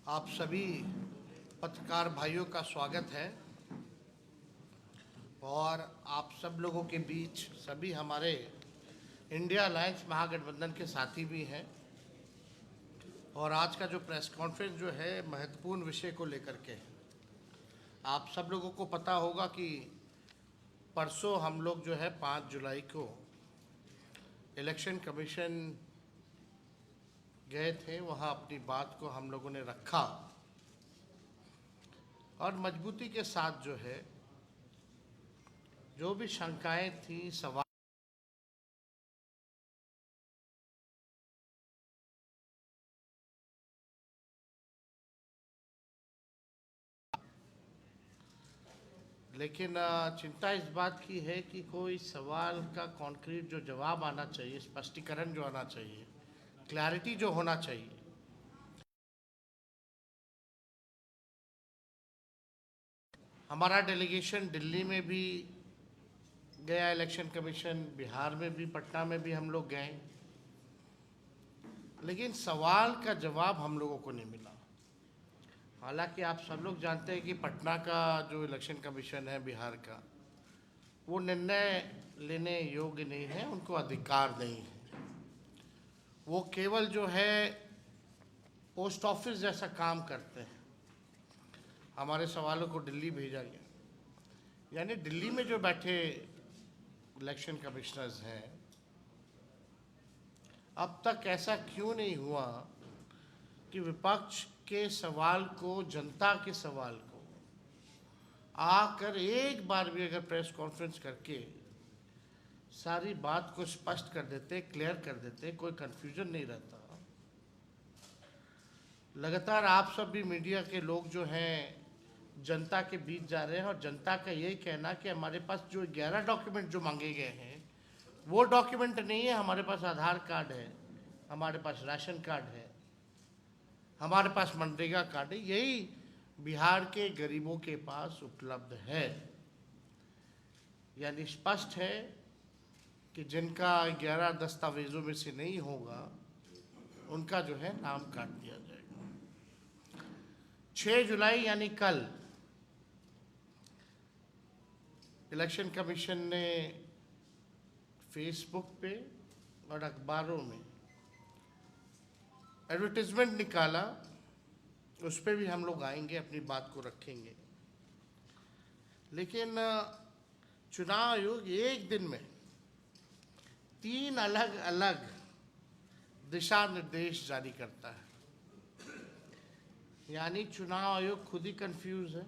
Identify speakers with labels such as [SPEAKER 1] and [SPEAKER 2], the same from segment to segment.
[SPEAKER 1] आप सभी पत्रकार भाइयों का स्वागत है और आप सब लोगों के बीच सभी हमारे इंडिया अलायंस महागठबंधन के साथी भी हैं। और आज का जो प्रेस कॉन्फ्रेंस जो है महत्वपूर्ण विषय को लेकर के है। आप सब लोगों को पता होगा कि परसों हम लोग जो है 5 जुलाई को इलेक्शन कमीशन गए थे, वहाँ अपनी बात को हम लोगों ने रखा और मजबूती के साथ जो है जो भी शंकाएं थी, सवाल, लेकिन चिंता इस बात की है कि कोई सवाल का कॉन्क्रीट जो जवाब आना चाहिए, स्पष्टीकरण जो आना चाहिए, क्लैरिटी जो होना चाहिए, हमारा डेलीगेशन दिल्ली में भी गया, इलेक्शन कमीशन बिहार में भी, पटना में भी हम लोग गए, लेकिन सवाल का जवाब हम लोगों को नहीं मिला। हालांकि आप सब लोग जानते हैं कि पटना का जो इलेक्शन कमीशन है बिहार का, वो निर्णय लेने योग्य नहीं है, उनको अधिकार नहीं है। वो केवल जो है पोस्ट ऑफिस जैसा काम करते हैं। हमारे सवालों को दिल्ली भेजा गया, यानी दिल्ली में जो बैठे इलेक्शन कमिश्नर्स हैं, अब तक ऐसा क्यों नहीं हुआ कि विपक्ष के सवाल को, जनता के सवाल को आकर एक बार भी अगर प्रेस कॉन्फ्रेंस करके सारी बात को स्पष्ट कर देते, क्लियर कर देते, कोई कंफ्यूजन नहीं रहता। लगातार आप सब भी मीडिया के लोग जो हैं जनता के बीच जा रहे हैं और जनता का यही कहना कि हमारे पास जो 11 डॉक्यूमेंट जो मांगे गए हैं वो डॉक्यूमेंट नहीं है। हमारे पास आधार कार्ड है, हमारे पास राशन कार्ड है, हमारे पास मनरेगा कार्ड है, यही बिहार के गरीबों के पास उपलब्ध है। यानी स्पष्ट है कि जिनका 11 दस्तावेजों में से नहीं होगा उनका जो है नाम काट दिया जाएगा। 6 जुलाई यानी कल इलेक्शन कमीशन ने फेसबुक पे और अखबारों में एडवर्टीजमेंट निकाला, उस पर भी हम लोग आएंगे, अपनी बात को रखेंगे। लेकिन चुनाव आयोग एक दिन में 3 अलग अलग दिशा निर्देश जारी करता है। यानी चुनाव आयोग खुद ही कंफ्यूज है,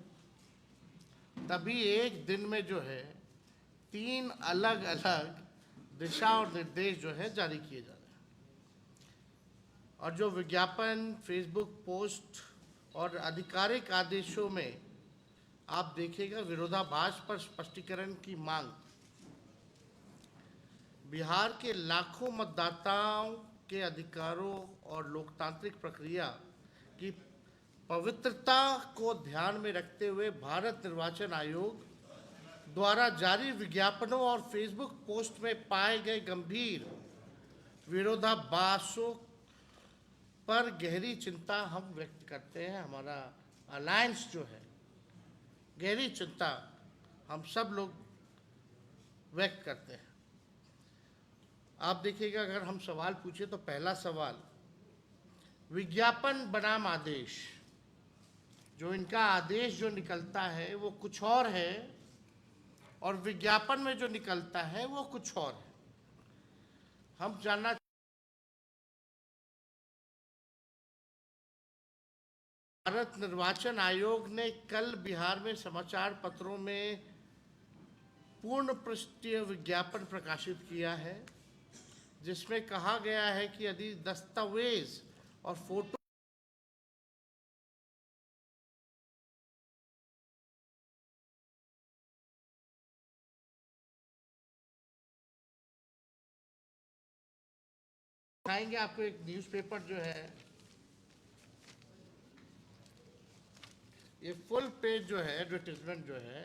[SPEAKER 1] तभी एक दिन में जो है 3 अलग अलग दिशा और निर्देश जो है जारी किए जा रहे हैं। और जो विज्ञापन, फेसबुक पोस्ट और आधिकारिक आदेशों में आप देखिएगा विरोधाभास पर स्पष्टीकरण की मांग बिहार के लाखों मतदाताओं के अधिकारों और लोकतांत्रिक प्रक्रिया की पवित्रता को ध्यान में रखते हुए भारत निर्वाचन आयोग द्वारा जारी विज्ञापनों और फेसबुक पोस्ट में पाए गए गंभीर विरोधाभासों पर गहरी चिंता हम व्यक्त करते हैं। हमारा अलायंस जो है गहरी चिंता हम सब लोग व्यक्त करते हैं। आप देखिएगा, अगर हम सवाल पूछे तो पहला सवाल, विज्ञापन बनाम आदेश, जो इनका आदेश जो निकलता है वो कुछ और है और विज्ञापन में जो निकलता है वो कुछ और है। हम जानना, भारत निर्वाचन आयोग ने कल बिहार में समाचार पत्रों में पूर्ण पृष्ठीय विज्ञापन प्रकाशित किया है, जिसमें कहा गया है कि यदि दस्तावेज और फोटो दिखाएंगे आपको। एक न्यूज़पेपर जो है, ये फुल पेज जो है एडवर्टीजमेंट जो है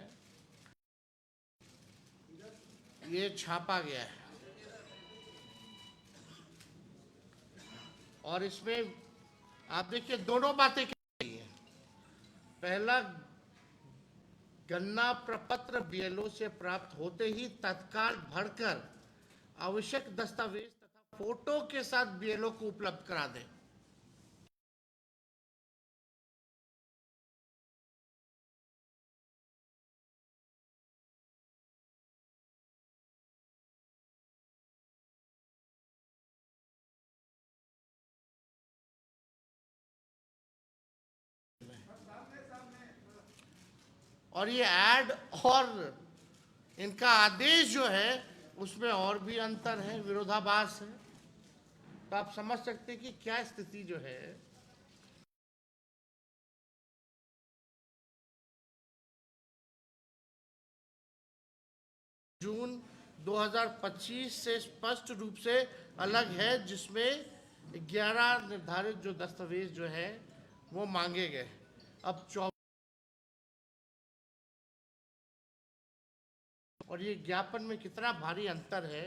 [SPEAKER 1] ये छापा गया है और इसमें आप देखिए दोनों बातें कही पहला गणना प्रपत्र बीएलओ से प्राप्त होते ही तत्काल भरकर आवश्यक दस्तावेज तथा फोटो के साथ बीएलओ को उपलब्ध करा दें। और ये ऐड और इनका आदेश जो है उसमें और भी अंतर है, विरोधाभास है। तो आप समझ सकते हैं कि क्या स्थिति जो है। जून 2025 से स्पष्ट रूप से अलग है, जिसमें 11 निर्धारित जो दस्तावेज जो है वो मांगे गए। अब 24 और ये ज्ञापन में कितना भारी अंतर है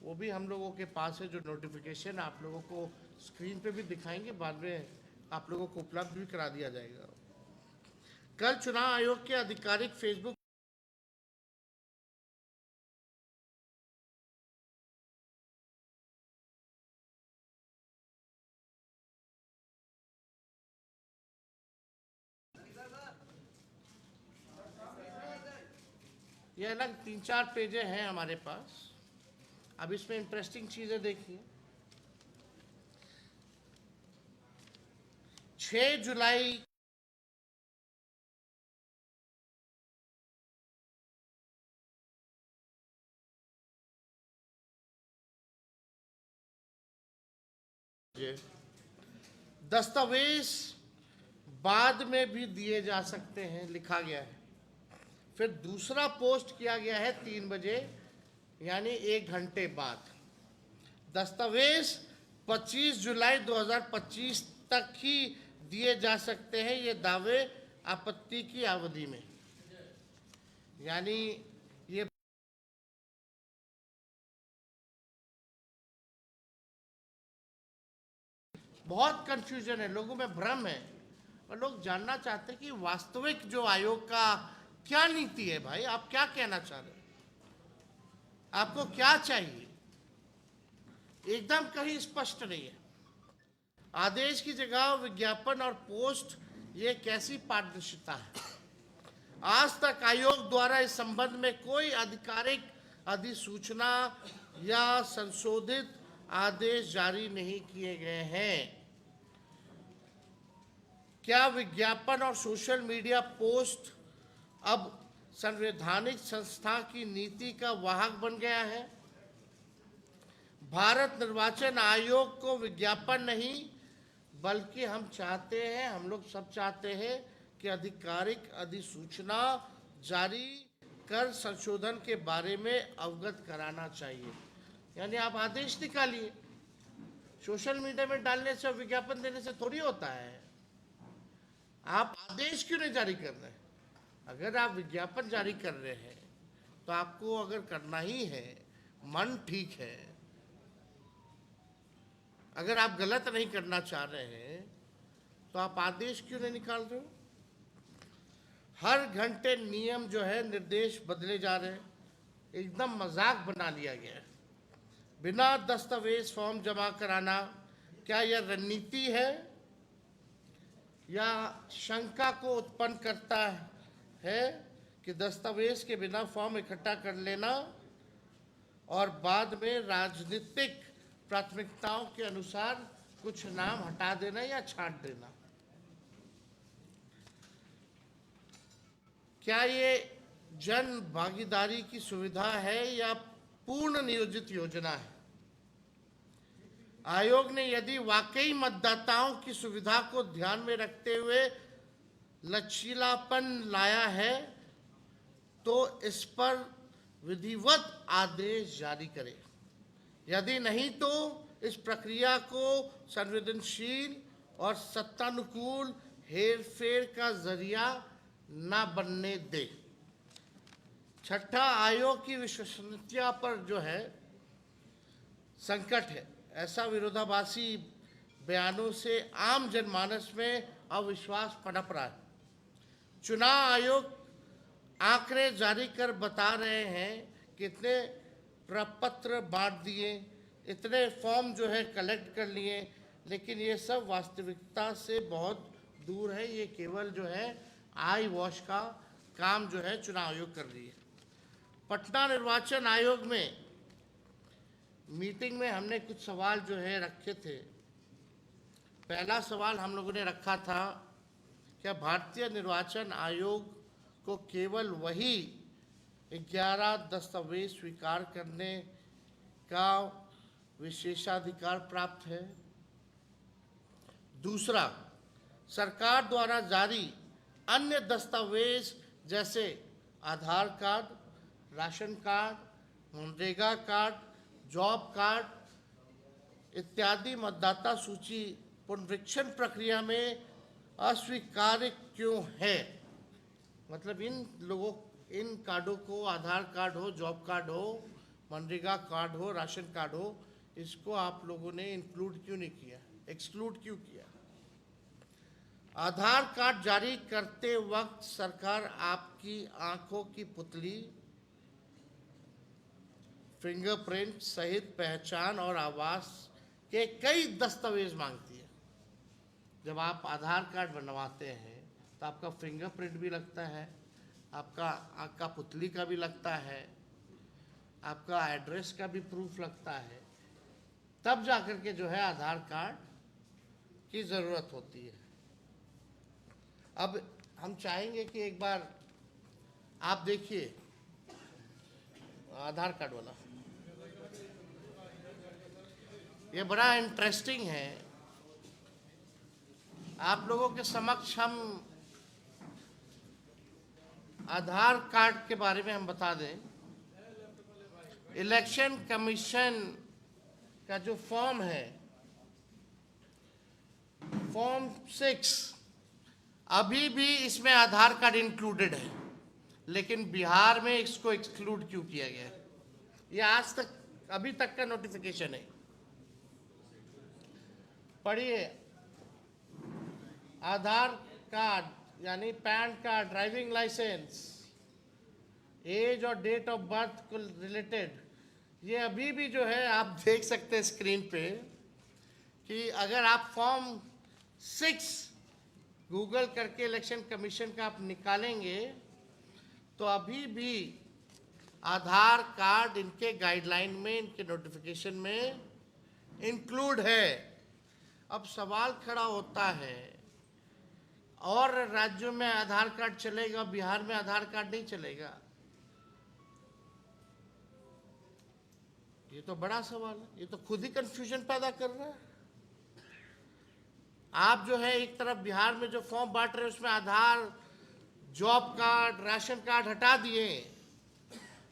[SPEAKER 1] वो भी हम लोगों के पास है। जो नोटिफिकेशन आप लोगों को स्क्रीन पे भी दिखाएंगे, बाद में आप लोगों को उपलब्ध भी करा दिया जाएगा। कल चुनाव आयोग के आधिकारिक फेसबुक ये अलग 3-4 पेजें हैं हमारे पास। अब इसमें इंटरेस्टिंग चीजें देखिए। 6 जुलाई दस्तावेज बाद में भी दिए जा सकते हैं, लिखा गया है। फिर दूसरा पोस्ट किया गया है 3 बजे, यानी 1 घंटे बाद। दस्तावेज 25 जुलाई 2025 तक ही दिए जा सकते हैं, ये दावे आपत्ति की अवधि में। यानी ये बहुत कंफ्यूजन है, लोगों में भ्रम है और लोग जानना चाहते हैं कि वास्तविक जो आयोग का क्या नीति है। भाई आप क्या कहना चाह रहे हैं, आपको क्या चाहिए? एकदम कहीं स्पष्ट नहीं है। आदेश की जगह विज्ञापन और पोस्ट, ये कैसी पारदर्शिता है? आज तक आयोग द्वारा इस संबंध में कोई आधिकारिक अधिसूचना या संशोधित आदेश जारी नहीं किए गए हैं। क्या विज्ञापन और सोशल मीडिया पोस्ट अब संवैधानिक संस्था की नीति का वाहक बन गया है? भारत निर्वाचन आयोग को विज्ञापन नहीं, बल्कि हम चाहते हैं, हम लोग सब चाहते हैं कि आधिकारिक अधिसूचना जारी कर संशोधन के बारे में अवगत कराना चाहिए। यानी आप आदेश निकालिए, सोशल मीडिया में डालने से, विज्ञापन देने से थोड़ी होता है। आप आदेश क्यों नहीं जारी कर रहे हैं? अगर आप विज्ञापन जारी कर रहे हैं तो आपको अगर करना ही है, मन ठीक है, अगर आप गलत नहीं करना चाह रहे हैं तो आप आदेश क्यों नहीं निकाल रहे हो? हर घंटे नियम जो है, निर्देश बदले जा रहे हैं, एकदम मजाक बना लिया गया है। बिना दस्तावेज फॉर्म जमा कराना, क्या यह रणनीति है या शंका को उत्पन्न करता है कि दस्तावेज के बिना फॉर्म इकट्ठा कर लेना और बाद में राजनीतिक प्राथमिकताओं के अनुसार कुछ नाम हटा देना या छांट देना? क्या ये जन भागीदारी की सुविधा है या पूर्ण नियोजित योजना है? आयोग ने यदि वाकई मतदाताओं की सुविधा को ध्यान में रखते हुए लचीलापन लाया है तो इस पर विधिवत आदेश जारी करे। यदि नहीं तो इस प्रक्रिया को संवेदनशील और सत्तानुकूल हेरफेर का जरिया ना बनने दे। छठा, आयोग की विश्वसनीयता पर जो है संकट है। ऐसा विरोधाभासी बयानों से आम जनमानस में अविश्वास पनप रहा है। चुनाव आयोग आंकड़े जारी कर बता रहे हैं कि इतने प्रपत्र बांट दिए, इतने फॉर्म जो है कलेक्ट कर लिए, लेकिन ये सब वास्तविकता से बहुत दूर है। ये केवल जो है आई वॉश का काम जो है चुनाव आयोग कर रही है। पटना निर्वाचन आयोग में मीटिंग में हमने कुछ सवाल जो है रखे थे। पहला सवाल हम लोगों ने रखा था, क्या भारतीय निर्वाचन आयोग को केवल वही 11 दस्तावेज स्वीकार करने का विशेषाधिकार प्राप्त है? दूसरा, सरकार द्वारा जारी अन्य दस्तावेज जैसे Aadhaar card, ration card, MNREGA card, job card इत्यादि मतदाता सूची पुनरीक्षण प्रक्रिया में अस्वीकार्य क्यों है? मतलब इन कार्डों को, आधार कार्ड हो, जॉब कार्ड हो, मनरेगा कार्ड हो, राशन कार्ड हो, इसको आप लोगों ने इंक्लूड क्यों नहीं किया, एक्सक्लूड क्यों किया? आधार कार्ड जारी करते वक्त सरकार आपकी आंखों की पुतली, फिंगरप्रिंट सहित पहचान और आवास के कई दस्तावेज मांगती है। जब आप आधार कार्ड बनवाते हैं तो आपका फिंगरप्रिंट भी लगता है, आपका आँख का पुतली का भी लगता है, आपका एड्रेस का भी प्रूफ लगता है, तब जाकर के जो है आधार कार्ड की ज़रूरत होती है। अब हम चाहेंगे कि एक बार आप देखिए आधार कार्ड वाला, ये बड़ा इंटरेस्टिंग है। आप लोगों के समक्ष हम आधार कार्ड के बारे में हम बता दें। इलेक्शन कमीशन का जो फॉर्म है, फॉर्म 6, अभी भी इसमें आधार कार्ड इंक्लूडेड है, लेकिन बिहार में इसको एक्सक्लूड क्यों किया गया है? ये आज तक, अभी तक का नोटिफिकेशन है, पढ़िए। आधार कार्ड यानी PAN card, driving licence, age और डेट ऑफ बर्थ को रिलेटेड, ये अभी भी जो है आप देख सकते हैं स्क्रीन पे कि अगर आप फॉर्म 6 गूगल करके इलेक्शन कमीशन का आप निकालेंगे तो अभी भी आधार कार्ड इनके गाइडलाइन में, इनके नोटिफिकेशन में इंक्लूड है। अब सवाल खड़ा होता है, और राज्यों में आधार कार्ड चलेगा, बिहार में आधार कार्ड नहीं चलेगा? ये तो बड़ा सवाल है, ये तो खुद ही कंफ्यूजन पैदा कर रहा है। आप जो है एक तरफ बिहार में जो फॉर्म बांट रहे हैं उसमें आधार, जॉब कार्ड, राशन कार्ड हटा दिए,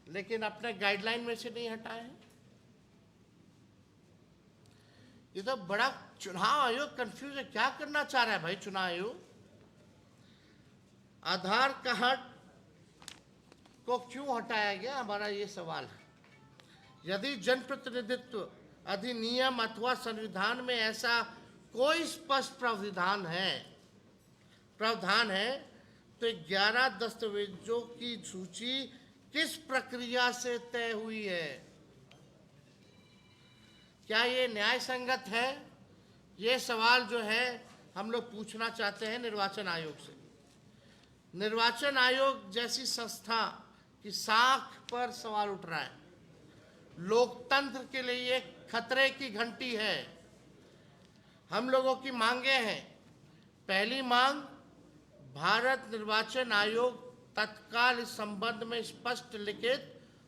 [SPEAKER 1] लेकिन अपने गाइडलाइन में से नहीं हटाए हैं। ये तो बड़ा, चुनाव आयोग कंफ्यूज है, क्या करना चाह रहा है भाई चुनाव आयोग? आधार कार्ड को क्यों हटाया गया, हमारा ये सवाल है। यदि जनप्रतिनिधित्व अधिनियम अथवा संविधान में ऐसा कोई स्पष्ट प्रावधान है तो 11 दस्तावेजों की सूची किस प्रक्रिया से तय हुई है? क्या ये न्याय संगत है? ये सवाल जो है हम लोग पूछना चाहते हैं निर्वाचन आयोग से। निर्वाचन आयोग जैसी संस्था की साख पर सवाल उठ रहा है। लोकतंत्र के लिए ये खतरे की घंटी है। हम लोगों की मांगे हैं। पहली मांग, भारत निर्वाचन आयोग तत्काल इस संबंध में स्पष्ट लिखित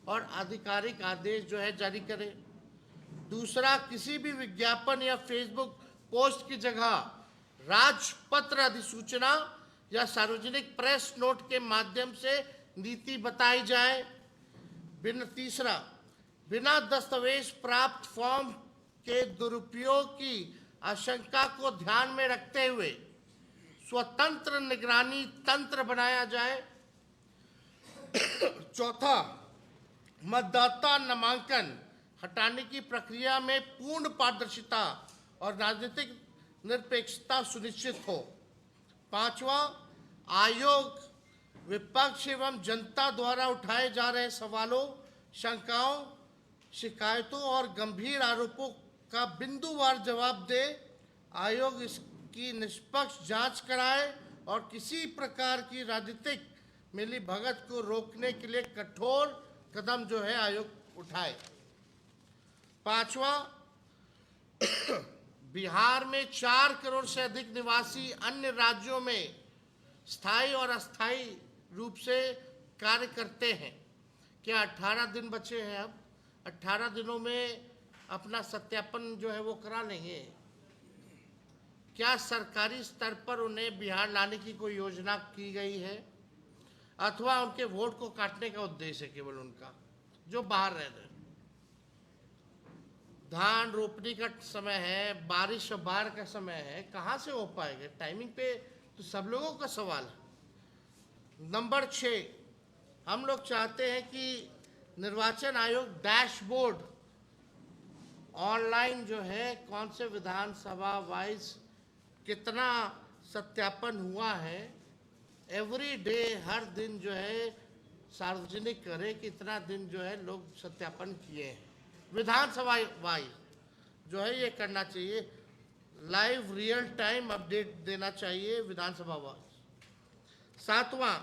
[SPEAKER 1] और आधिकारिक आदेश जो है जारी करे। दूसरा, किसी भी विज्ञापन या फेसबुक पोस्ट की जगह राजपत्र अधिसूचना या सार्वजनिक प्रेस नोट के माध्यम से नीति बताई जाए। तीसरा, बिना दस्तावेज प्राप्त फॉर्म के दुरुपयोग की आशंका को ध्यान में रखते हुए स्वतंत्र निगरानी तंत्र बनाया जाए। चौथा, मतदाता नामांकन हटाने की प्रक्रिया में पूर्ण पारदर्शिता और राजनीतिक निरपेक्षता सुनिश्चित हो। पांचवा, आयोग विपक्ष एवं जनता द्वारा उठाए जा रहे सवालों, शंकाओं, शिकायतों और गंभीर आरोपों का बिंदुवार जवाब दे, आयोग इसकी निष्पक्ष जांच कराए और किसी प्रकार की राजनीतिक मिलीभगत को रोकने के लिए कठोर कदम जो है आयोग उठाए। पांचवा, बिहार में 4 करोड़ से अधिक निवासी अन्य राज्यों में स्थायी और अस्थायी रूप से कार्य करते हैं। क्या 18 दिन बचे हैं? अब 18 दिनों में अपना सत्यापन जो है वो करा लेंगे? क्या सरकारी स्तर पर उन्हें बिहार लाने की कोई योजना की गई है, अथवा उनके वोट को काटने का उद्देश्य है केवल उनका, जो बाहर रह रहे? धान रोपनी का समय है, बारिश और बाढ़ का समय है, कहाँ से हो पाएगा टाइमिंग पे? तो सब लोगों का सवाल है। नंबर 6, हम लोग चाहते हैं कि निर्वाचन आयोग डैशबोर्ड ऑनलाइन जो है कौन से विधानसभा वाइज कितना सत्यापन हुआ है, एवरी डे, हर दिन जो है सार्वजनिक करे कि इतना दिन जो है लोग सत्यापन किए हैं। विधानसभा वाइज जो है ये करना चाहिए, लाइव रियल टाइम अपडेट देना चाहिए विधानसभा वाइज। 7वां,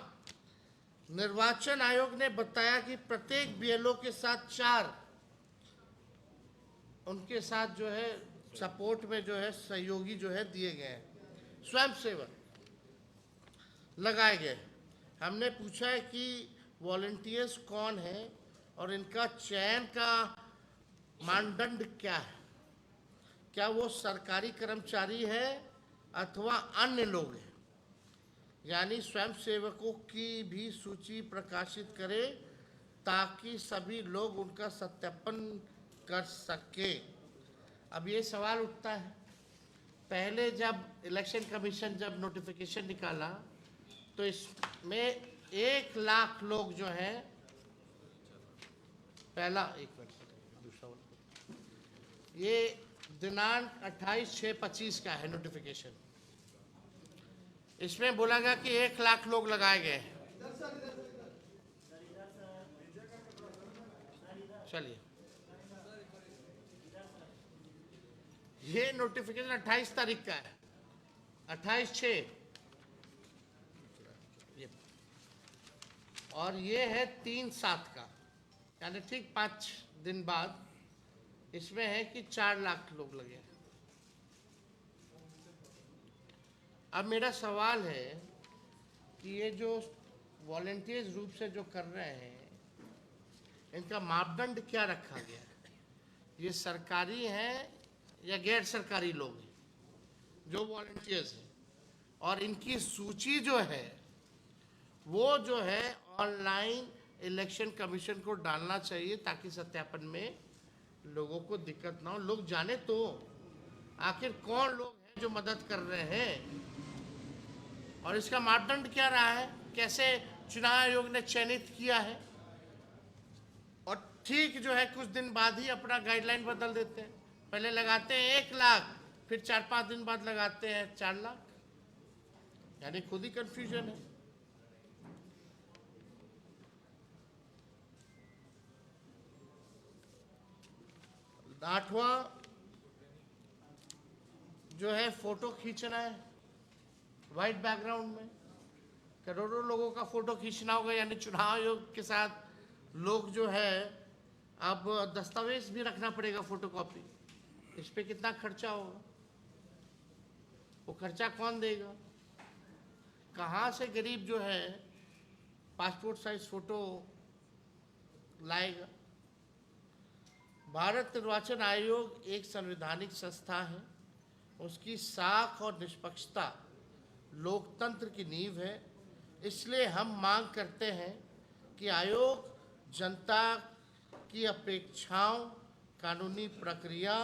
[SPEAKER 1] निर्वाचन आयोग ने बताया कि प्रत्येक बीएलओ के साथ 4 उनके साथ जो है सपोर्ट में जो है सहयोगी जो है दिए गए हैं, स्वयंसेवक लगाए गए। हमने पूछा है कि वॉलंटियर्स कौन है और इनका चयन का मानदंड क्या है, क्या वो सरकारी कर्मचारी है अथवा अन्य लोग हैं? यानी स्वयंसेवकों की भी सूची प्रकाशित करें ताकि सभी लोग उनका सत्यापन कर सके। अब ये सवाल उठता है, पहले जब इलेक्शन कमीशन जब नोटिफिकेशन निकाला तो इसमें 1 लाख लोग जो हैं, पहला दूसरा ये दिनांक 28/6/25 का है नोटिफिकेशन, इसमें बोला गया कि 1 लाख लोग लगाए गए हैं। चलिए, ये नोटिफिकेशन 28 तारीख का है, 28/6, और ये है 3/7 का, यानी ठीक 5 दिन बाद इसमें है कि 4 लाख लोग लगे। अब मेरा सवाल है कि ये जो वॉलंटियर्स रूप से जो कर रहे हैं, इनका मापदंड क्या रखा गया है? ये सरकारी हैं या गैर सरकारी लोग हैं जो वॉलंटियर्स हैं? और इनकी सूची जो है वो जो है ऑनलाइन इलेक्शन कमीशन को डालना चाहिए ताकि सत्यापन में लोगों को दिक्कत ना हो, लोग जाने तो आखिर कौन लोग हैं जो मदद कर रहे हैं और इसका मापदंड क्या रहा है, कैसे चुनाव आयोग ने चयनित किया है। और ठीक जो है कुछ दिन बाद ही अपना गाइडलाइन बदल देते हैं, पहले लगाते हैं 1 लाख, फिर 4-5 दिन बाद लगाते हैं 4 लाख, यानी खुद ही कंफ्यूजन है। आठवां जो है फोटो खींचना है वाइट बैकग्राउंड में, करोड़ों लोगों का फोटो खींचना होगा, यानी चुनाव आयोग के साथ लोग जो है अब दस्तावेज भी रखना पड़ेगा, फोटोकॉपी। इस पे कितना खर्चा होगा, वो खर्चा कौन देगा? कहाँ से गरीब जो है पासपोर्ट साइज फोटो लाएगा? भारत निर्वाचन आयोग एक संवैधानिक संस्था है, उसकी साख और निष्पक्षता लोकतंत्र की नींव है। इसलिए हम मांग करते हैं कि आयोग जनता की अपेक्षाओं, कानूनी प्रक्रिया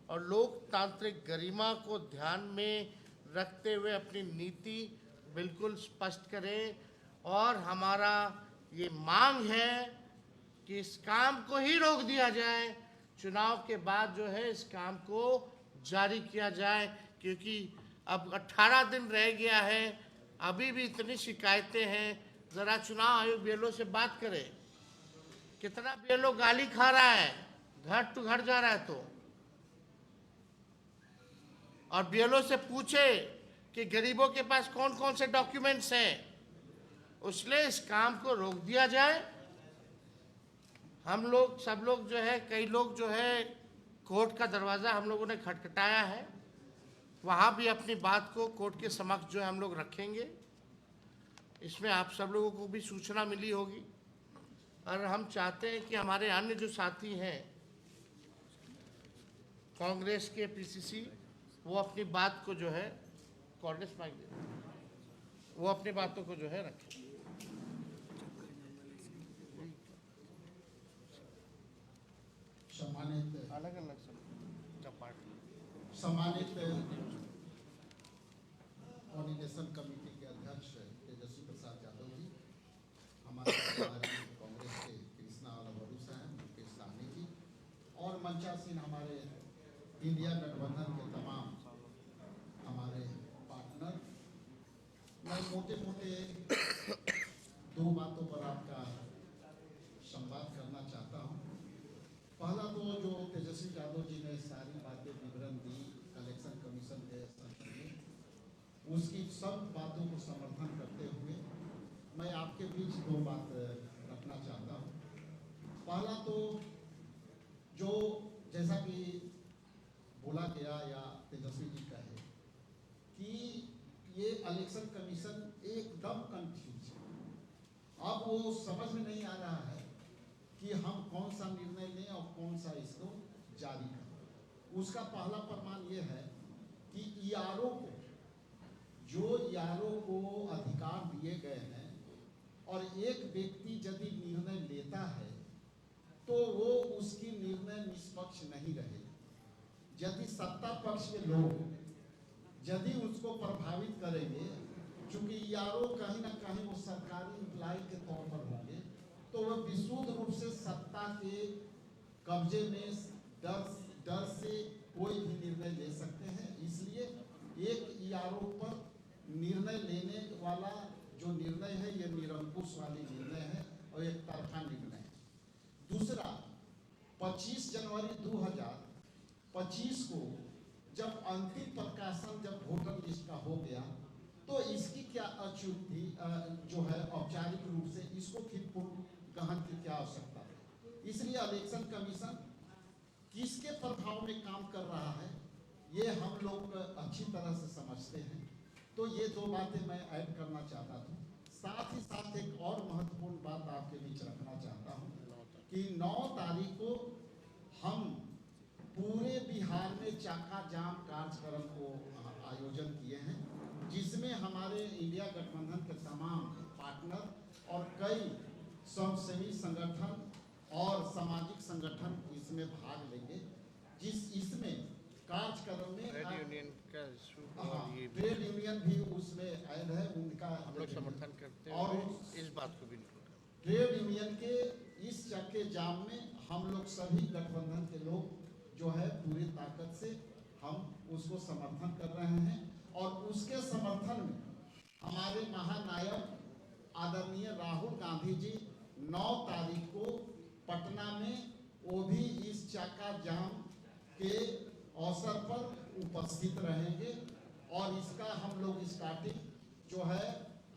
[SPEAKER 1] और लोकतांत्रिक गरिमा को ध्यान में रखते हुए अपनी नीति बिल्कुल स्पष्ट करे। और हमारा ये मांग है कि इस काम को ही रोक दिया जाए, चुनाव के बाद जो है इस काम को जारी किया जाए, क्योंकि अब 18 दिन रह गया है, अभी भी इतनी शिकायतें हैं, जरा चुनाव आयोग बीएलओ से बात करे, कितना बीएलओ गाली खा रहा है, घर टू घर जा रहा है तो, और बीएलओ से पूछे कि गरीबों के पास कौन कौन से डॉक्यूमेंट्स हैं, उसलिए इस काम को रोक दिया जाए। हम लोग सब लोग जो है, कई लोग जो है कोर्ट का दरवाज़ा हम लोगों ने खटखटाया है, वहाँ भी अपनी बात को कोर्ट के समक्ष जो है हम लोग रखेंगे। इसमें आप सब लोगों को भी सूचना मिली होगी, और हम चाहते हैं कि हमारे अन्य जो साथी हैं कांग्रेस के पीसीसी, वो अपनी बात को जो है कांग्रेस माइक दे, वो अपनी बातों को जो है रखें।
[SPEAKER 2] सम्मानित
[SPEAKER 1] अलग अलग सब
[SPEAKER 2] सम्मानित कोऑर्डिनेशन कमेटी के अध्यक्ष तेजस्वी प्रसाद यादव जी, हमारे कांग्रेस के कृष्णा अलवरू साहब, मुकेश सहनी जी, और मंचासीन हमारे इंडिया गठबंधन के तमाम हमारे पार्टनर, मैं मोटे मोटे दो बातों पर आपका संवाद करना चाहता हूँ। पहला तो जो तेजस्वी यादव जी ने सारी बातें विवरण दी इलेक्शन कमीशन के संबंध में, उसकी सब बातों को समर्थन करते हुए मैं आपके बीच दो बात रखना चाहता हूँ। पहला तो जो जैसा कि बोला गया या तेजस्वी जी कहे कि ये इलेक्शन कमीशन एकदम कंफ्यूज है, अब वो समझ में नहीं आ रहा है कि हम कौन सा निर्णय लें और कौन सा इसको जारी करें। उसका पहला प्रमाण ये है कि ईआरओ को अधिकार दिए गए हैं, और एक व्यक्ति यदि निर्णय लेता है तो वो उसकी निर्णय निष्पक्ष नहीं रहे। यदि सत्ता पक्ष के लोग यदि उसको प्रभावित करेंगे, चूंकि ईआरओ कहीं ना कहीं वो सरकारी इम्प्लाई के तौर पर होंगे, तो वह विशुद्ध रूप से सत्ता के कब्जे में डर से कोई भी निर्णय ले सकते हैं। इसलिए एक ईआरओ पर निर्णय लेने वाला जो निर्णय है, ये निरंकुश वाली निर्णय है और एक तरफा निर्णय है। दूसरा, 25 जनवरी 2025 को जब अंतिम प्रकाशन जब वोटर लिस्ट का हो गया, तो इसकी क्या अच्युति जो है औपचारिक रूप से इसको फिर गहन की क्या आवश्यकता है। इसलिए इलेक्शन कमीशन किसके प्रभाव में काम कर रहा है, ये हम लोग अच्छी तरह से समझते हैं। तो ये दो बातें मैं ऐड करना चाहता था। साथ ही साथ एक और महत्वपूर्ण बात आपके बीच रखना चाहता हूँ कि 9 तारीख को हम पूरे बिहार में चाका जाम कार्यक्रम को आयोजन किए हैं, जिसमें हमारे इंडिया गठबंधन के तमाम पार्टनर और कई स्वयंसेवी संगठन और सामाजिक संगठन इसमें भाग लेंगे। इसमें कार्यक्रम में
[SPEAKER 1] ट्रेड यूनियन का
[SPEAKER 2] ट्रेड यूनियन भी उसमें ऐड है, उनका
[SPEAKER 1] हम लोग समर्थन करते हैं, और इस बात को भी
[SPEAKER 2] ट्रेड यूनियन के इस चक्के जाम में हम लोग सभी गठबंधन के लोग जो है पूरी ताकत से हम उसको समर्थन कर रहे हैं। और उसके समर्थन में हमारे महानायक आदरणीय राहुल गांधी जी 9 तारीख को पटना में वो भी इस चाका जाम के अवसर पर उपस्थित रहेंगे, और इसका हम लोग स्टार्टिंग जो है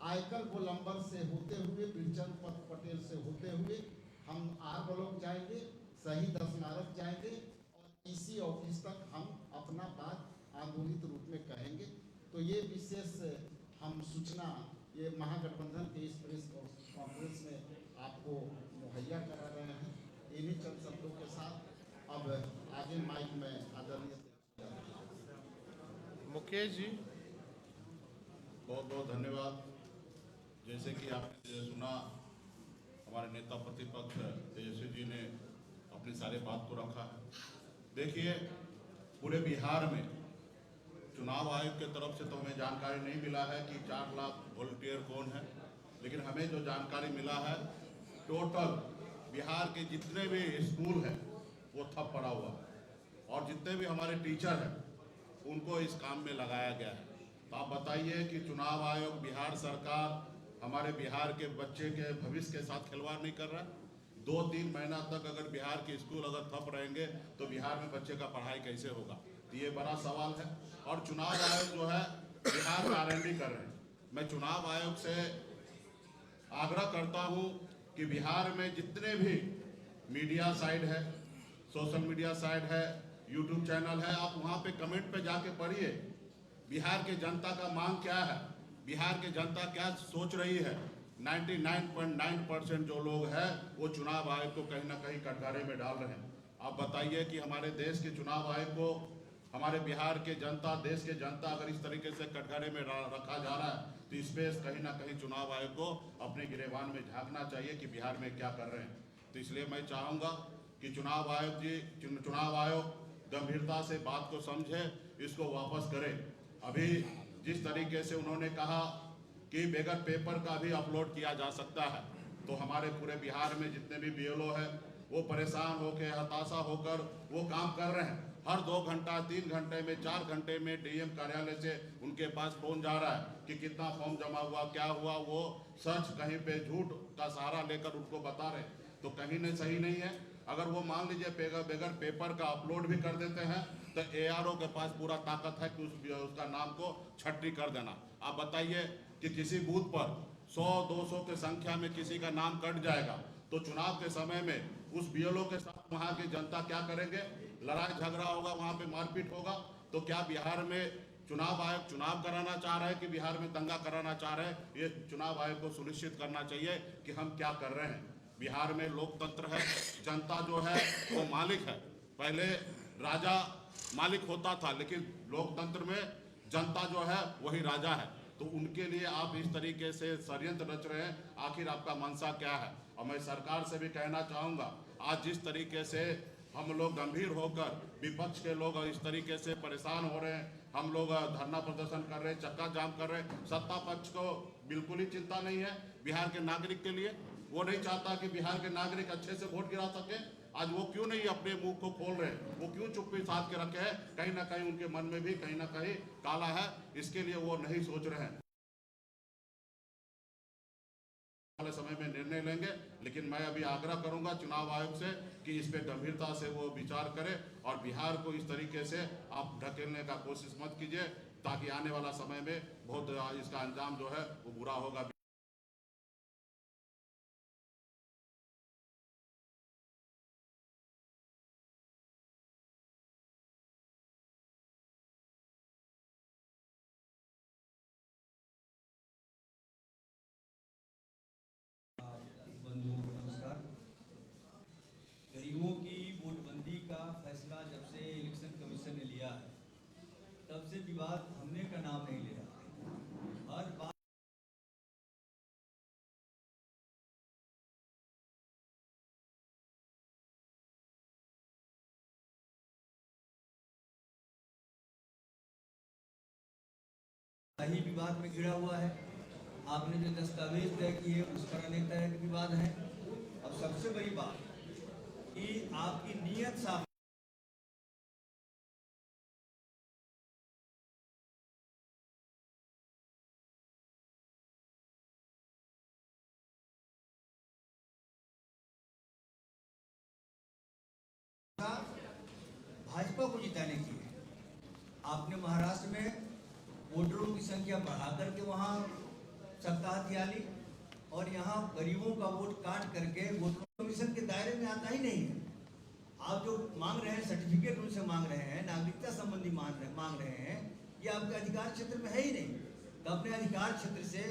[SPEAKER 2] आयकर गोलंबर से होते हुए, बिरचंद पटेल से होते हुए हम आर ब्लॉक जाएंगे, शहीद स्मारक जाएंगे, और इसी ऑफिस तक हम अपना बात आंदोलित रूप में कहेंगे। तो ये विशेष हम सूचना ये महागठबंधन के इस प्रेस कॉन्फ्रेंस में आपको मुहैया करा रहे हैं। इन्हीं चंद शब्दों के साथ अब आगे माइक में आदरणीय
[SPEAKER 1] मुकेश जी।
[SPEAKER 3] बहुत बहुत धन्यवाद। जैसे कि आपने सुना, हमारे नेता प्रतिपक्ष तेजस्वी जी ने अपनी सारी बात को रखा है। देखिए, पूरे बिहार में चुनाव आयोग के तरफ से तो हमें जानकारी नहीं मिला है कि 4 लाख वॉलंटियर कौन है, लेकिन हमें जो जानकारी मिला है, टोटल बिहार के जितने भी स्कूल हैं वो ठप पड़ा हुआ है, और जितने भी हमारे टीचर हैं उनको इस काम में लगाया गया है। तो आप बताइए कि चुनाव आयोग, बिहार सरकार हमारे बिहार के बच्चे के भविष्य के साथ खिलवाड़ नहीं कर रहा है। 2-3 महीना तक अगर बिहार के स्कूल अगर ठप रहेंगे तो बिहार में बच्चे का पढ़ाई कैसे होगा, तो ये बड़ा सवाल है। और चुनाव आयोग जो है बिहार में R&D कर रहे हैं। मैं चुनाव आयोग से आग्रह करता हूँ कि बिहार में जितने भी मीडिया साइट है, सोशल मीडिया साइट है, यूट्यूब चैनल है, आप वहाँ पे कमेंट पे जाके पढ़िए बिहार के जनता का मांग क्या है, बिहार के जनता क्या सोच रही है। 99.9% जो लोग हैं वो चुनाव आयोग को कहीं ना कहीं कटघरे में डाल रहे हैं। आप बताइए कि हमारे देश के चुनाव आयोग को हमारे बिहार के जनता, देश के जनता अगर इस तरीके से कटघरे में रखा जा रहा है तो इस पर कहीं ना कहीं चुनाव आयोग को अपने गिरेबान में झांकना चाहिए कि बिहार में क्या कर रहे हैं। तो इसलिए मैं चाहूँगा कि चुनाव आयोग गंभीरता से बात को समझे, इसको वापस करे। अभी जिस तरीके से उन्होंने कहा कि बगैर पेपर का भी अपलोड किया जा सकता है, तो हमारे पूरे बिहार में जितने भी BLO है वो परेशान होकर, हताशा होकर वो काम कर रहे हैं। हर 2 घंटा, 3 घंटे में, 4 घंटे में DM कार्यालय से उनके पास फोन जा रहा है कि कितना फॉर्म जमा हुआ, क्या हुआ। वो सच कहीं पे झूठ का सहारा लेकर उनको बता रहे, तो कहीं नहीं सही नहीं है। अगर वो मान लीजिए बगैर पेपर का अपलोड भी कर देते हैं तो ARO के पास पूरा ताकत है कि उसका नाम को छट्टी कर देना। आप बताइए कि किसी बूथ पर 100-200 की संख्या में किसी का नाम कट जाएगा तो चुनाव के समय में उस BLO के साथ वहाँ की जनता क्या करेंगे? लड़ाई झगड़ा होगा, वहाँ पे मारपीट होगा। तो क्या बिहार में चुनाव आयोग चुनाव कराना चाह रहे हैं कि बिहार में दंगा कराना चाह रहे हैं? ये चुनाव आयोग को सुनिश्चित करना चाहिए कि हम क्या कर रहे हैं। बिहार में लोकतंत्र है, जनता जो है वो मालिक है। पहले राजा मालिक होता था, लेकिन लोकतंत्र में जनता जो है वही राजा है। तो उनके लिए आप इस तरीके से षड्यंत्र रच रहे हैं, आखिर आपका मंशा क्या है? और मैं सरकार से भी कहना चाहूँगा, आज जिस तरीके से हम लोग गंभीर होकर, विपक्ष के लोग इस तरीके से परेशान हो रहे हैं, हम लोग धरना प्रदर्शन कर रहे हैं, चक्का जाम कर रहे हैं, सत्ता पक्ष को बिल्कुल ही चिंता नहीं है बिहार के नागरिक के लिए। वो नहीं चाहता कि बिहार के नागरिक अच्छे से वोट गिरा सके। आज वो क्यों नहीं अपने मुंह को खोल रहे, वो क्यों चुप्पी साध के रखे हैं? कहीं ना कहीं उनके मन में भी कहीं ना कहीं काला है, इसके लिए वो नहीं सोच रहे हैं। वाले समय में निर्णय लेंगे, लेकिन मैं अभी आग्रह करूंगा चुनाव आयोग से कि इस पे गंभीरता से वो विचार करे और बिहार को इस तरीके से आप ढकेलने का कोशिश मत कीजिए, ताकि आने वाला समय में बहुत इसका अंजाम जो है वो बुरा होगा।
[SPEAKER 4] नमस्कार। गरीबों की वोटबंदी का फैसला जब से इलेक्शन कमीशन ने लिया है तब से विवाद थमने का नाम नहीं ले रहा। हर बात ही विवाद में घिरा हुआ है। आपने जो दस्तावेज तय किए उस पर अनेक तरह के विवाद हैं। अब सबसे बड़ी बात कि आपकी नीयत साफ भाजपा को जिताने की है। आपने महाराष्ट्र में वोटरों की संख्या बढ़ाकर के वहाँ सत्ता हथियाली और यहाँ गरीबों का वोट काट करके वोटरों कमीशन के दायरे में आता ही नहीं है। आप जो मांग रहे हैं, सर्टिफिकेट उनसे मांग रहे हैं, नागरिकता संबंधी मांग रहे हैं, ये आपके अधिकार क्षेत्र में है ही नहीं। तो अपने अधिकार क्षेत्र से,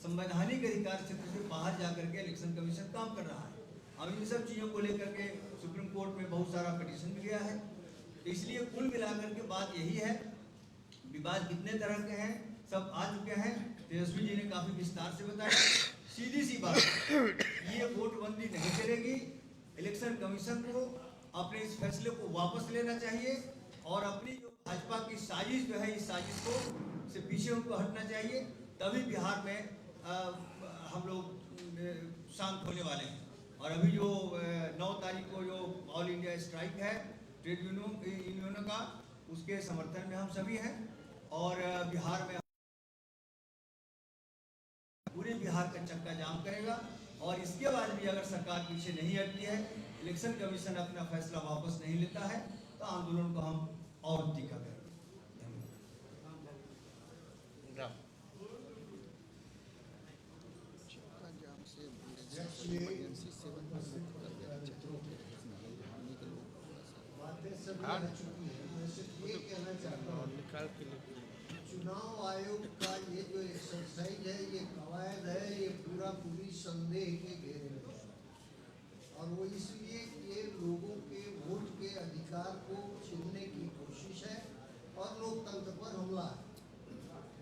[SPEAKER 4] संवैधानिक अधिकार क्षेत्र से बाहर जाकर के इलेक्शन कमीशन काम कर रहा है। अब इन सब चीज़ों को लेकर के सुप्रीम कोर्ट में बहुत सारा पिटीशन भी गया है। तो इसलिए कुल मिलाकर के बात यही है, विवाद कितने तरह के हैं सब आ चुके हैं। तेजस्वी जी ने काफी विस्तार से बताया। सीधी सी बात, ये वोटबंदी नहीं चलेगी। इलेक्शन कमीशन को अपने इस फैसले को वापस लेना चाहिए और अपनी जो भाजपा की साजिश जो है, इस साजिश को से पीछे उनको हटना चाहिए। तभी बिहार में हम लोग शांत होने वाले हैं। और अभी जो 9 तारीख को जो ऑल इंडिया स्ट्राइक है ट्रेड यूनियनों का, उसके समर्थन में हम सभी हैं। और बिहार में पूरे बिहार का चक्का जाम करेगा। और इसके बाद भी अगर सरकार पीछे नहीं हटती है, इलेक्शन कमीशन अपना फैसला वापस नहीं लेता है, तो आंदोलन को हम और तीखा करेंगे।
[SPEAKER 2] बातें सब रह चुकी है। मैं सिर्फ ये कहना चाहता हूँ,
[SPEAKER 1] निकाल के लिए
[SPEAKER 2] चुनाव आयोग का ये जो एक्सरसाइज है, ये कवायद है, ये पूरी संदेह के घेरे में है। और वो इसलिए कि ये लोगों के वोट के अधिकार को छीनने की कोशिश है और लोकतंत्र पर हमला है।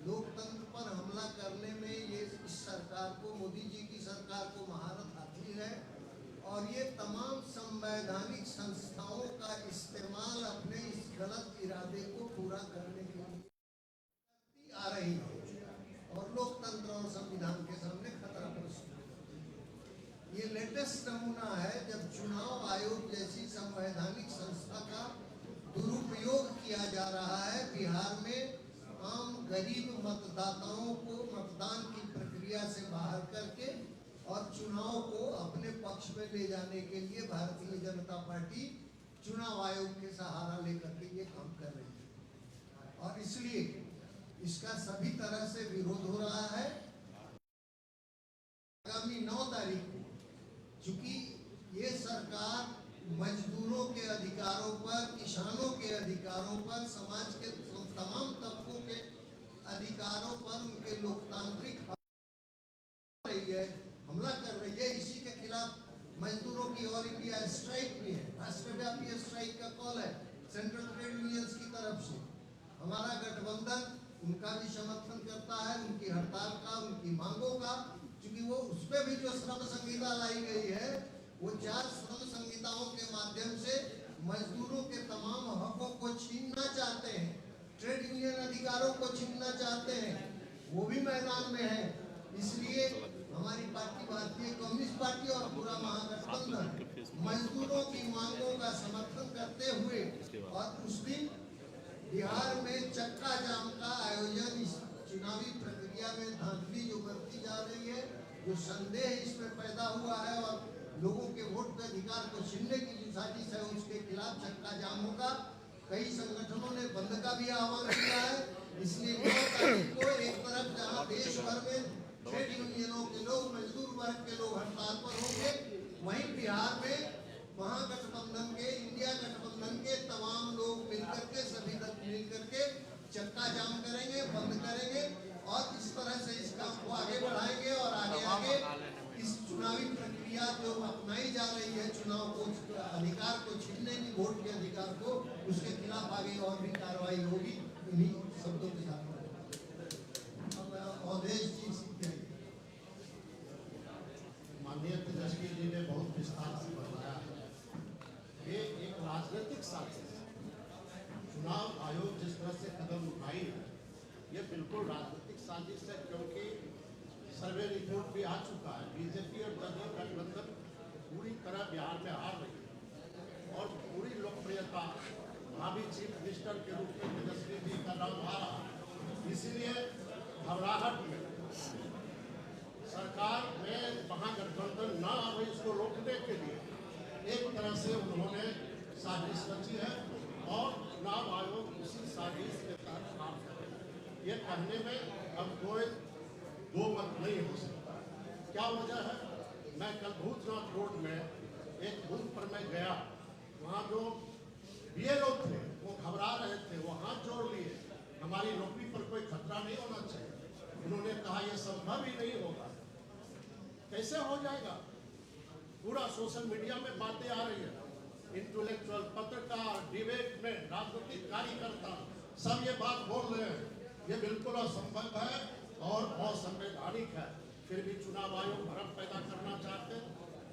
[SPEAKER 2] लोकतंत्र पर हमला करने में ये इस सरकार को, मोदी जी की सरकार को महारत हासिल है। और ये तमाम संवैधानिक संस्थाओं का इस्तेमाल अपने इस गलत इरादे को पूरा करने के लिए करती आ रही है और लोकतंत्र और संविधान के सामने खतरा प्रस्तुत। ये लेटेस्ट नमूना है जब चुनाव आयोग जैसी संवैधानिक संस्था का दुरुपयोग किया जा रहा है बिहार में आम गरीब मतदाताओं को मतदान की प्रक्रिया से बाहर करके और चुनाव को अपने पक्ष में ले जाने के लिए भारतीय जनता पार्टी चुनाव आयोग के सहारा लेकर के ये काम कर रही है। और इसलिए इसका सभी तरह से विरोध हो रहा है। आगामी 9 तारीख को, चूंकि ये सरकार मजदूरों के अधिकारों पर, किसानों के अधिकारों पर, समाज के तमाम तबकों के अधिकारों पर, उनके लोकतांत्रिक रही है, हमला कर रही है। इसी के खिलाफ मजदूरों की ऑल इंडिया स्ट्राइक भी है, राष्ट्रव्यापी स्ट्राइक का कॉल है सेंट्रल ट्रेड यूनियंस की तरफ से। हमारा गठबंधन उनका भी समर्थन करता है, उनकी हड़ताल का, उनकी मांगों का, क्योंकि वो उस पर भी जो श्रम संहिता लाई गई है, वो 4 श्रम संहिताओं के माध्यम से मजदूरों के तमाम हकों को छीनना चाहते हैं, ट्रेड यूनियन अधिकारों को छीनना चाहते हैं, वो भी मैदान में है। इसलिए हमारी पार्टी, भारतीय कम्युनिस्ट पार्टी और पूरा महागठबंधन मजदूरों की मांगों का समर्थन करते हुए और उस दिन बिहार में चक्का जाम का आयोजन, इस चुनावी प्रक्रिया में धांधली जो बरती जा रही है, जो संदेह इसमें पैदा हुआ है और लोगों के वोट के अधिकार को छीनने की जो साजिश है, उसके खिलाफ चक्का जाम होगा। कई संगठनों ने बंद का भी आह्वान किया है। इसलिए 9 तारीख को एक तरफ जहां देश भर में ट्रेड यूनियनों के लोग, मजदूर वर्ग के लोग हड़ताल पर होंगे, वहीं बिहार में महागठबंधन के, इंडिया गठबंधन के तमाम लोग मिलकर के, सभी दल मिलकर के चक्का जाम करेंगे, बंद करेंगे और इस तरह से इस काम को आगे बढ़ाएंगे। और आगे इस चुनावी प्रक्रिया जो अपनाई जा रही है, चुनाव को, अधिकार को छीनने की, वोट के अधिकार को, उसके खिलाफ आगे और भी कार्रवाई होगी। इन्हीं शब्दों के साथ अवधेश जी
[SPEAKER 5] माननीय तेजस्वी जी ने बहुत विस्तार से बताया है। ये एक राजनीतिक साजिश है। चुनाव आयोग जिस तरह से कदम उठाई है, ये बिल्कुल राजनीतिक साजिश है, क्योंकि सर्वे रिपोर्ट भी आ चुका है। बीजेपी और जदयू गठबंधन पूरी तरह बिहार में हार रही है और पूरी लोकप्रियता भावी चीफ मिनिस्टर के रूप में तेजस्वी जी का नाम आ रहा है। इसीलिए घबराहट में सरकार में महागठबंधन न आवे, इसको रोकने के लिए एक तरह से उन्होंने साजिश रची है और चुनाव आयोग उसी साजिश के तहत काम करे। ये कहने में अब कोई दो मत नहीं हो सकता। क्या वजह है? मैं कल भूतनाथ रोड में एक बूथ पर मैं गया, वहाँ जो बीएलओ थे वो घबरा रहे थे, वो हाथ जोड़ लिए, हमारी नौकरी पर कोई खतरा नहीं होना चाहिए। उन्होंने कहा यह संभव ही नहीं होगा। कैसे हो जाएगा? पूरा सोशल मीडिया में बातें आ रही है, इंटेलेक्चुअल, पत्रकार, डिबेट में राजनीतिक कार्यकर्ता सब ये बात बोल रहे हैं। ये बिल्कुल असंभव है और असंवैधानिक है। फिर भी चुनाव आयोग भ्रम पैदा करना चाहते हैं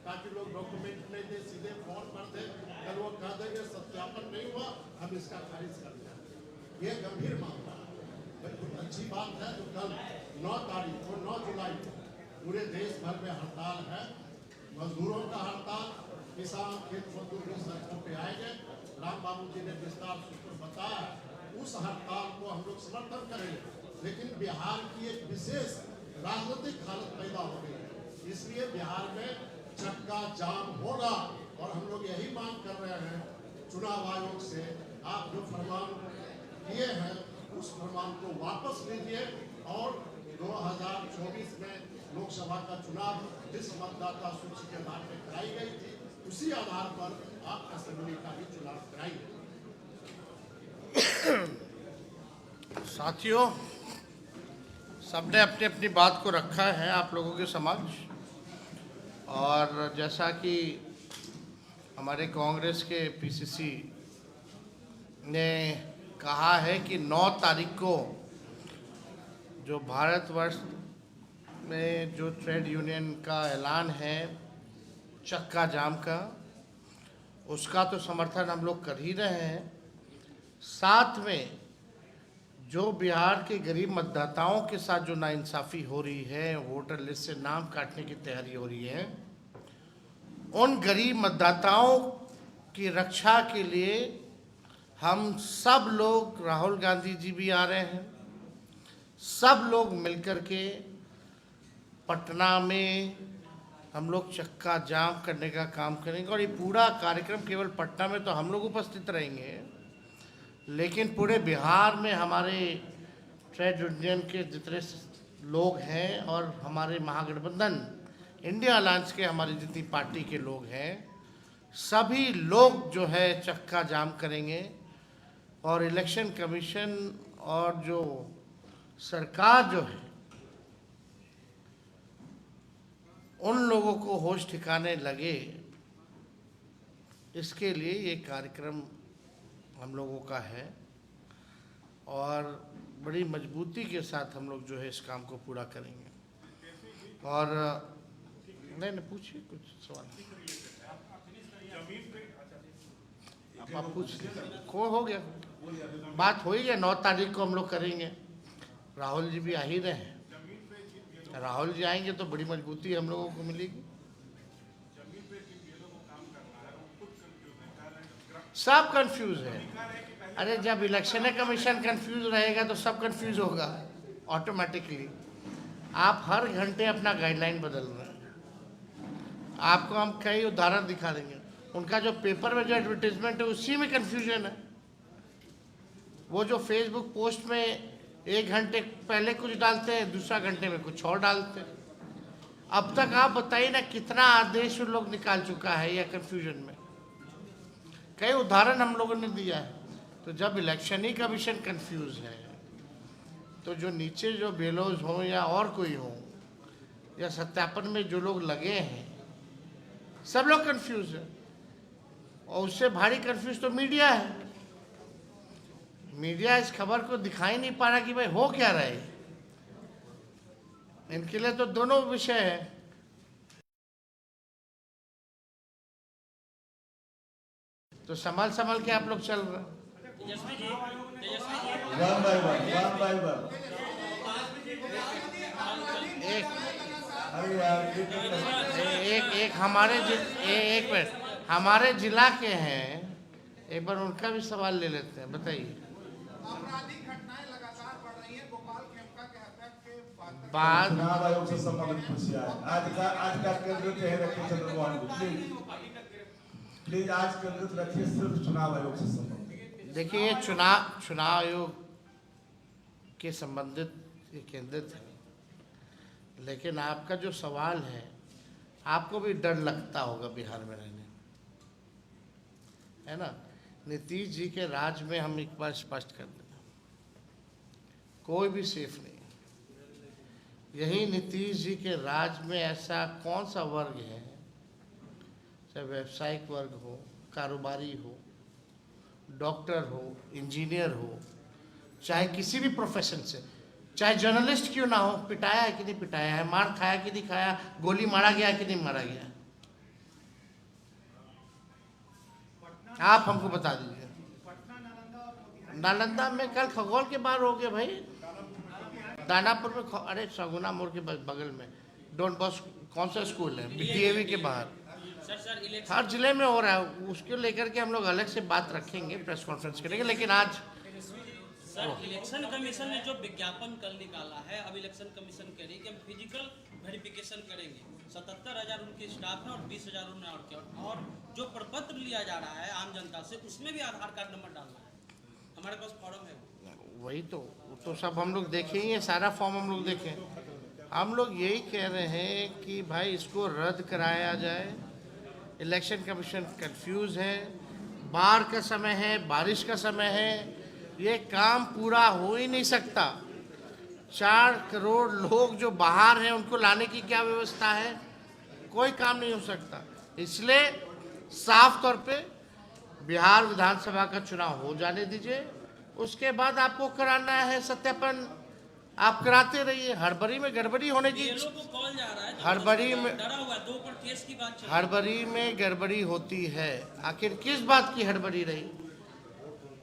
[SPEAKER 5] ताकि लोग डॉक्यूमेंट नहीं दे, सीधे फॉर्म भर दे, कल वो कह देंगे सत्यापन नहीं हुआ, हम इसका खारिज कर दें। ये गंभीर मामला है। बिल्कुल अच्छी बात है। जो कल 9 तारीख को, 9 जुलाई को पूरे देश भर में हड़ताल है, मजदूरों का हड़ताल, किसान, खेत मजदूर भी सड़कों पे आएंगे। राम बाबू जी ने विस्तार से बताया, उस हड़ताल को हम लोग समर्थन करेंगे। लेकिन बिहार की एक विशेष राजनीतिक अराजकतांत्रिक हालत पैदा हो गई है। इसलिए बिहार में चक्का जाम होगा और हम लोग यही मांग कर रहे हैं चुनाव आयोग से, आप जो फरमान किए हैं उस फरमान को वापस लीजिए और 2024 में लोकसभा का चुनाव जिस मतदाता सूची के आधार पर कराई गई थी उसी आधार पर आप असेंबली का भी चुनाव कराइए।
[SPEAKER 1] साथियों, सबने अपनी अपनी बात को रखा है आप लोगों के समक्ष, और जैसा कि हमारे कांग्रेस के पीसीसी ने कहा है कि 9 तारीख को जो भारतवर्ष में जो ट्रेड यूनियन का ऐलान है चक्का जाम का, उसका तो समर्थन हम लोग कर ही रहे हैं। साथ में जो बिहार के गरीब मतदाताओं के साथ जो नाइंसाफ़ी हो रही है, वोटर लिस्ट से नाम काटने की तैयारी हो रही है, उन गरीब मतदाताओं की रक्षा के लिए हम सब लोग, राहुल गांधी जी भी आ रहे हैं, सब लोग मिलकर के पटना में हम लोग चक्का जाम करने का काम करेंगे। और ये पूरा कार्यक्रम केवल पटना में तो हम लोग उपस्थित रहेंगे, लेकिन पूरे बिहार में हमारे ट्रेड यूनियन के जितने लोग हैं और हमारे महागठबंधन इंडिया अलायंस के हमारी जितनी पार्टी के लोग हैं, सभी लोग जो है चक्का जाम करेंगे। और इलेक्शन कमीशन और जो सरकार जो है उन लोगों को होश ठिकाने लगे, इसके लिए ये कार्यक्रम हम लोगों का है और बड़ी मजबूती के साथ हम लोग जो है इस काम को पूरा करेंगे। और नहीं पूछिए कुछ सवाल आप पूछिए, हो गया, बात हो ही गया। 9 तारीख को हम लोग करेंगे, राहुल जी भी आ ही रहे हैं। राहुल जी आएंगे तो बड़ी मजबूती हम लोगों को मिलेगी। सब कंफ्यूज है। अरे जब इलेक्शन कमीशन कंफ्यूज रहेगा तो सब कंफ्यूज होगा ऑटोमेटिकली। आप हर घंटे अपना गाइडलाइन बदल रहे हैं। आपको हम कई उदाहरण दिखा देंगे। उनका जो पेपर में जो एडवर्टीजमेंट है उसी में कंफ्यूजन है। वो जो फेसबुक पोस्ट में 1 घंटे पहले कुछ डालते हैं, दूसरा घंटे में कुछ और डालते हैं। अब तक आप बताइए ना कितना आदेश उन लोग निकाल चुका है या कंफ्यूजन में। कई उदाहरण हम लोगों ने दिया है। तो जब इलेक्शन ही कमीशन कंफ्यूज है तो जो नीचे जो बेलोज हों या और कोई हो या सत्यापन में जो लोग लगे हैं सब लोग कंफ्यूज है। और उससे भारी कंफ्यूज तो मीडिया है। मीडिया इस खबर को दिखाई नहीं पा रहा कि भाई हो क्या रहा है। इनके लिए तो दोनों विषय है। तो संभाल के आप लोग चल रहे हैं। एक हमारे जिला के हैं, एक बार उनका भी सवाल ले लेते हैं। बताइए।
[SPEAKER 6] आपराधिक घटनाएं लगातार बढ़ रही हैं। गोपाल खेमका के हत्या के
[SPEAKER 1] बाद
[SPEAKER 7] चुनाव आयोग से संबंधित पूछिए। आज का केंद्रित यही रखिए चंद्रमोहन प्लीज आज केंद्रित रखिए सिर्फ चुनाव आयोग से संबंधित।
[SPEAKER 1] देखिए, चुनाव आयोग के संबंधित ये केंद्रित है, लेकिन आपका जो सवाल है, आपको भी डर लगता होगा बिहार में रहने, है ना। नीतीश जी के राज में हम एक बार स्पष्ट कर दें, कोई भी सेफ नहीं। यही नीतीश जी के राज में ऐसा कौन सा वर्ग है, चाहे व्यावसायिक वर्ग हो, कारोबारी हो, डॉक्टर हो, इंजीनियर हो, चाहे किसी भी प्रोफेशन से, चाहे जर्नलिस्ट क्यों ना हो, पिटाया है कि नहीं पिटाया है, मार खाया कि नहीं खाया, गोली मारा गया कि नहीं मारा गया, आप हमको बता दीजिए। नालंदा में कल खगोल के बाहर हो गया भाई, दानापुर में, अरे सगुना मोड़ के बगल में डॉन बॉस्को कौन सा स्कूल है, डीएवी के बाहर। हर जिले में हो रहा है। उसको लेकर के हम लोग अलग से बात रखेंगे, प्रेस कॉन्फ्रेंस करेंगे। लेकिन आज
[SPEAKER 8] सर, इलेक्शन कमीशन ने जो विज्ञापन कल निकाला है, अब इलेक्शन कमीशन कह रही है कि हम फिजिकल वेरिफिकेशन करेंगे। 77,000 उनके स्टाफ है और 20,000 उन्होंने और क्या, और जो प्रपत्र लिया जा रहा है आम जनता से, उसमें भी आधार कार्ड नंबर डालना है। हमारे पास फॉर्म है
[SPEAKER 1] वही तो सब हम लोग देखें, ये सारा फॉर्म हम लोग देखें। हम लोग यही कह रहे हैं कि भाई इसको रद्द कराया जाए। इलेक्शन कमीशन कंफ्यूज है, बाढ़ का समय है, बारिश का समय है, ये काम पूरा हो ही नहीं सकता। 4 करोड़ लोग जो बाहर हैं उनको लाने की क्या व्यवस्था है? कोई काम नहीं हो सकता। इसलिए साफ तौर पे बिहार विधानसभा का चुनाव हो जाने दीजिए, उसके बाद आपको कराना है सत्यापन, आप कराते रहिए। हड़बड़ी में गड़बड़ी होने की,
[SPEAKER 8] BLO को कॉल जा रहा है, तो
[SPEAKER 1] हड़बड़ी में
[SPEAKER 8] डरा हुआ है, 2 पर केस की बात चल रही है।
[SPEAKER 1] हड़बड़ी में गड़बड़ी होती है। आखिर किस बात की हड़बड़ी रही?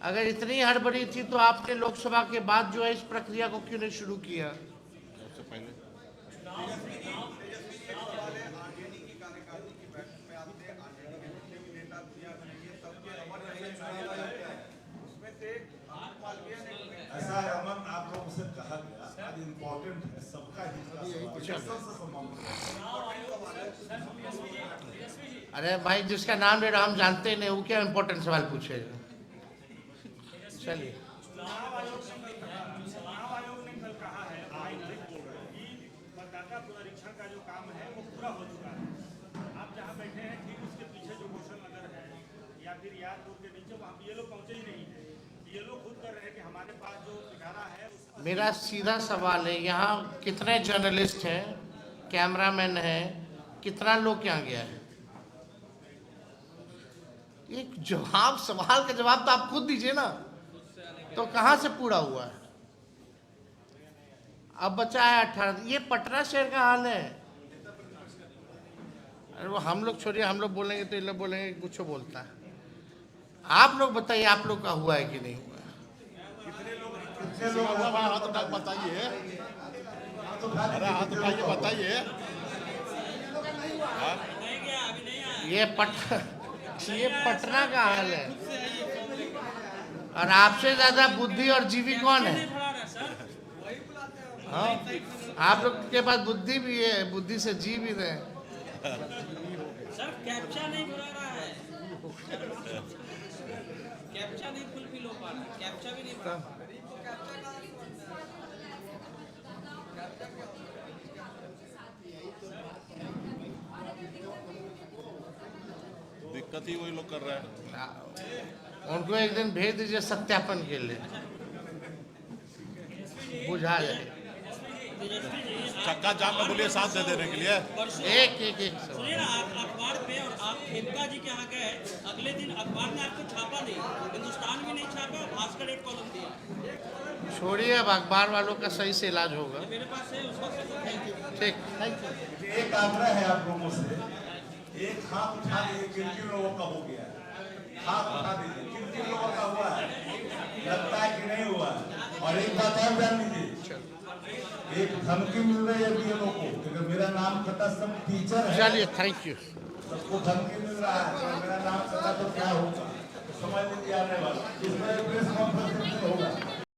[SPEAKER 1] अगर इतनी हड़बड़ी थी तो आपने लोकसभा के बाद जो है इस प्रक्रिया को क्यों नहीं शुरू किया?
[SPEAKER 3] सबसे पहले
[SPEAKER 7] ऐसा है अमन, आप लोगों से कहा गया, आज इम्पोर्टेंट है, सबका हिस्सा से संबंध है।
[SPEAKER 1] अरे भाई, जिसका नाम ले रहा हम जानते ही नहीं, वो क्या इम्पोर्टेंट सवाल पूछेगा? चलिए,
[SPEAKER 9] चुनाव आयोग ने कल कहा है कि मतदाता पुनरीक्षण का जो काम है वो पूरा हो चुका है। आप जहां बैठे हैं ठीक उसके पीछे जो घोषण नगर है या फिर यादपुर के नीचे, वहाँ BLO पहुंचे ही नहीं है। BLO खुद कर रहे हैं कि हमारे पास जो पिटारा है
[SPEAKER 1] मेरा सीधा सवाल है, यहाँ कितने जर्नलिस्ट हैं, कैमरामैन हैं, कितना लोग यहाँ गया है? एक जवाब, सवाल का जवाब तो आप खुद दीजिए ना। तो कहाँ से पूरा हुआ है? अब बचा है 18। ये पटना शहर का हाल है। अरे वो हम लोग छोड़िए, हम लोग बोलेंगे तो ये लोग बोलेंगे कि कुछ बोलता है। आप लोग बताइए, आप लोग का हुआ है कि नहीं हुआ?
[SPEAKER 7] कितने लोग
[SPEAKER 5] हाथ उठा के बताइए, अरे हाथ उठाइए बताइए।
[SPEAKER 8] नहीं गया, अभी नहीं आया।
[SPEAKER 1] ये पटना का हाल है। और आपसे ज्यादा बुद्धि और जीवी कौन है?
[SPEAKER 8] नहीं भरा रहा सर,
[SPEAKER 1] हाँ, आप लोग के पास बुद्धि भी है, बुद्धि से जी भी रहे।
[SPEAKER 8] सर कैप्चा नहीं भरा रहा है, कैप्चा नहीं फुलफिल हो पा रहा है, कैप्चा भी नहीं भरा पा रहा है।
[SPEAKER 3] दिक्कत ही वही लोग कर रहे हैं।
[SPEAKER 1] उनको एक दिन भेज दीजिए सत्यापन के लिए, बुझा जाए।
[SPEAKER 3] चक्का जाम में बोलिए साथ दे देने के लिए।
[SPEAKER 1] एक
[SPEAKER 8] सुनिए ना, आप अखबार पे और आप खेमका जी के यहाँ गए, अगले दिन अखबार ने आपको छापा नहीं, हिंदुस्तान भी नहीं छापा, भास्कर एक कॉलम दिया।
[SPEAKER 1] छोड़िए, अब अखबार वालों का सही से इलाज होगा।
[SPEAKER 8] मेरे पास है उसका
[SPEAKER 1] ठीक, थैंक यू।
[SPEAKER 7] एक आग्रह है आप लोगों से, एक हाथ उठा दीजिए, किन लोगों का हो गया है, हाथ उठा दीजिए, किन लोगों का हुआ है, लगता है कि नहीं हुआ है। और एक बात और जान लीजिए, एक धमकी मिल रही है BLO को, क्योंकि मेरा नाम पता सब टीचर है,
[SPEAKER 1] चलिए, थैंक यू।
[SPEAKER 7] सबको धमकी मिल रहा है, तो मेरा नाम पता तो क्या होगा, समझ लीजिए आने वाला, इसमें प्रेस कॉन्फ्रेंस होगा।